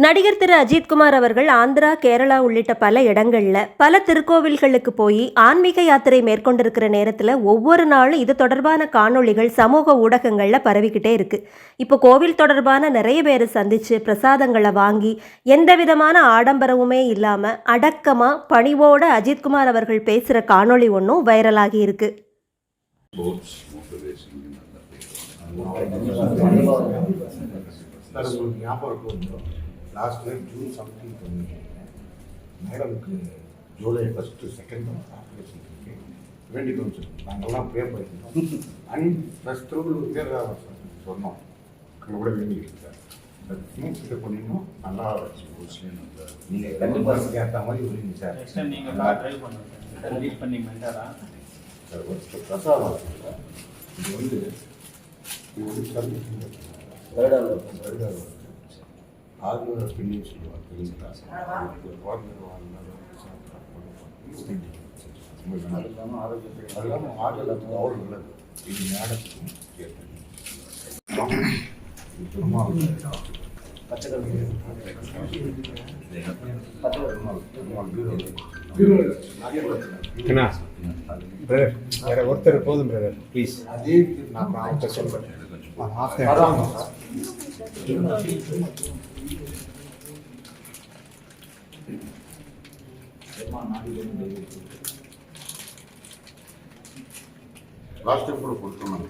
நடிகர் திரு அஜித்குமார் அவர்கள் ஆந்திரா, கேரளா உள்ளிட்ட பல இடங்கள்ல பல திருக்கோவில்களுக்கு போய் ஆன்மீக யாத்திரை மேற்கொண்டிருக்கிற நேரத்தில் ஒவ்வொரு நாளும் இது தொடர்பான காணொளிகள் சமூக ஊடகங்களில் பரவிக்கிட்டே இருக்கு. இப்போ கோவில் தொடர்பான நிறைய பேரை சந்திச்சு பிரசாதங்களை வாங்கி எந்த விதமான ஆடம்பரமுமே இல்லாம அடக்கமா பணிவோட அஜித்குமார் அவர்கள் பேசுற காணொளி ஒன்றும் வைரலாகி இருக்கு. லாஸ்ட் இயர் ஜூன் 17 மேடமுக்கு ஜூலை 1, 2 ஆப்ரேஷன் இருக்கு வேண்டிக்கணும் சொல்லி நாங்கள்லாம் ப்ரே பண்ணியிருந்தோம். அண்ட் ப்ளஸ் தேர்தல் சொன்னோம் கூட வேண்டிக்கிட்டு சார் இந்த திங்ஸ் இதை பண்ணிடணும் நல்லா வச்சு நீங்கள் கண்டிப்பாக ஏற்ற மாதிரி வருவீங்க சார். நீங்கள் ட்ரை பண்ணுங்க சார் ஒரு பிரசாதம் இது வந்து சர்வீஸ் ஆர்வம் பின்னி சொல்லுவாங்க. அது இல்லாமல் ஆரோக்கியத்துக்கு அவ்வளோ நல்லது. இது மேடத்துக்கும் ஒருத்தர் போதும் பிரதர் ப்ளீஸ். அதே நான் அவர்கிட்ட சொல்கிறேன். லாஸ்ட் டைம் கூட கொடுத்தோம்.